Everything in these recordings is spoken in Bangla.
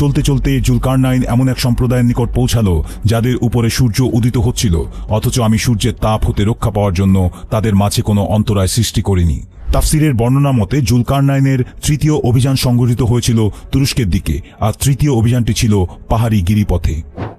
চলতে চলতে জুলকারনাইন এমন এক সম্প্রদায়ের নিকট পৌঁছালো যাদের উপরে সূর্য উদিত হচ্ছিল, অথচ আমি সূর্যের তাপ হতে রক্ষা পাওয়ার জন্য তাদের মাঝে কোনো অন্তরায় সৃষ্টি করিনি। তাফসিরের বর্ণনা মতে জুলকারনাইনের তৃতীয় অভিযান সংগঠিত হয়েছিল তুরস্কের দিকে, আর তৃতীয় অভিযানটি ছিল পাহাড়ি গিরিপথে।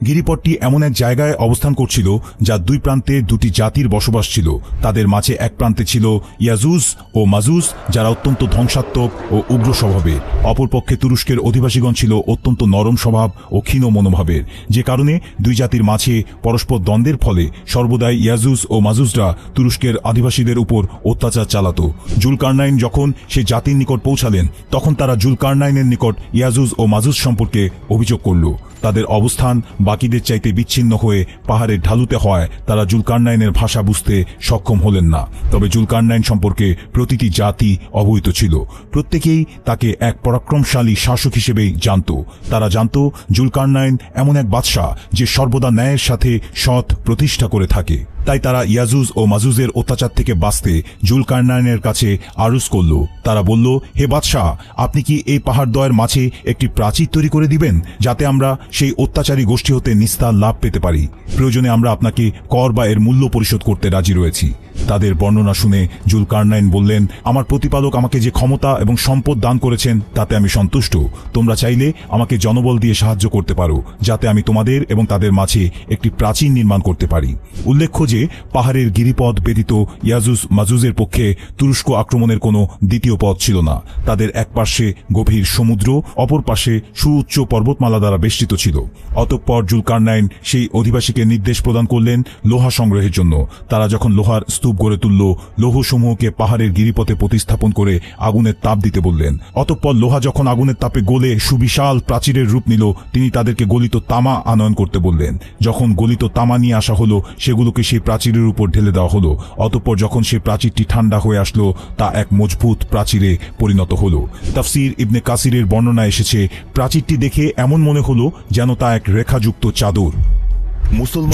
গিরিপথটি এমন এক জায়গায় অবস্থান করছিল যার দুই প্রান্তে দুটি জাতির বসবাস ছিল। তাদের মাঝে এক প্রান্তে ছিল ইয়াজুজ ও মাজুজ, যারা অত্যন্ত ধ্বংসাত্মক ও উগ্র স্বভাবের। অপরপক্ষে তুরস্কের অধিবাসীগণ ছিল অত্যন্ত নরম স্বভাব ও ক্ষীণ মনোভাবের, যে কারণে দুই জাতির মাঝে পরস্পর দ্বন্দ্বের ফলে সর্বদাই ইয়াজুজ ও মাজুজরা তুরস্কের আদিবাসীদের উপর অত্যাচার চালাত। জুলকারনাইন যখন সে জাতির নিকট পৌঁছালেন তখন তারা জুলকারনাইনের নিকট ইয়াজুজ ও মাজুজ সম্পর্কে অভিযোগ করল। তাদের অবস্থান বাকিদের চাইতে বিচ্ছিন্ন হয়ে পাহাড়ের ঢালুতে হওয়ায় তারা জুলকারনাইনের ভাষা বুঝতে সক্ষম হলেন না। তবে জুলকারনাইন সম্পর্কে প্রতিটি জাতি অবহিত ছিল। প্রত্যেকেই তাকে এক পরাক্রমশালী শাসক হিসেবেই জানত। তারা জানত জুলকারনাইন এমন এক বাদশাহ যে সর্বদা ন্যায়ের সাথে সৎ প্রতিষ্ঠা করে থাকে। তাই তারা ইয়াজুজ ও মাজুজের অত্যাচার থেকে বাঁচতে জুলকারনাইনের কাছে আরজ করল। তারা বলল, হে বাদশাহ, আপনি কি এই পাহাড়দ্বয়ের মাঝে একটি প্রাচীর তৈরি করে দিবেন, যাতে আমরা সেই অত্যাচারী গোষ্ঠী হতে নিস্তার লাভ পেতে পারি? প্রয়োজনে আমরা আপনাকে কর বা এর মূল্য পরিশোধ করতে রাজি রয়েছি। তাদের বর্ণনা শুনে জুলকারনাইন বললেন, আমার প্রতিপালক আমাকে যে ক্ষমতা এবং সম্পদ দান করেছেন তাতে আমি সন্তুষ্ট। তোমরা চাইলে আমাকে জনবল দিয়ে সাহায্য করতে পারো, যাতে আমি তোমাদের এবং তাদের মাঝে একটি প্রাচীর নির্মাণ করতে পারি। উল্লেখ্য যে পাহাড়ের গিরিপথ ব্যতীত ইয়াজুজ মাজুজের পক্ষে তুরস্ক আক্রমণের কোনো দ্বিতীয় পথ ছিল না। তাদের এক পাশে গভীর সমুদ্র, অপর পাশে সুউচ্চ পর্বতমালা দ্বারা বেষ্টিত ছিল। অতঃপর জুলকারনাইন সেই অধিবাসীকে নির্দেশ প্রদান করলেন লোহা সংগ্রহের জন্য। তারা যখন লোহার স্তূপ গড়ে তুলল, লৌহসমূহকে পাহাড়ের গিরিপথে প্রতিস্থাপন করে আগুনের তাপ দিতে বললেন। অতঃপর লোহা যখন আগুনের তাপে গলে সুবিশাল প্রাচীরের রূপ নিল, তিনি তাদেরকে গলিত তামা আনয়ন করতে বললেন। যখন গলিত তামা নিয়ে আসা হলো, সেগুলোকে সেই প্রাচীরের উপর ঢেলে দেওয়া হলো। অতঃপর যখন সেই প্রাচীরটি ঠান্ডা হয়ে আসলো, তা এক মজবুত প্রাচীরে পরিণত হলো। তাফসির ইবনে কাসিরের বর্ণনা এসেছে, প্রাচীরটি দেখে এমন মনে হলো যেন তা এক রেখাযুক্ত চাদর।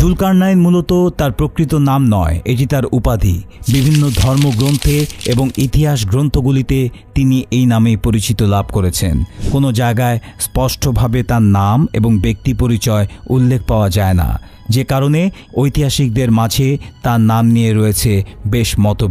জুলকারনাইন মূলত তার প্রকৃত নাম নয়, এটি তার উপাধি। বিভিন্ন ধর্মগ্রন্থে এবং ইতিহাস গ্রন্থগুলিতে তিনি এই নামেই পরিচিত লাভ করেছেন। কোনো জায়গায় স্পষ্টভাবে তার নাম এবং ব্যক্তি পরিচয় উল্লেখ পাওয়া যায় না, যে কারণে ঐতিহাসিকদের মাঝে তার নাম নিয়ে রয়েছে বেশ মতভেদ।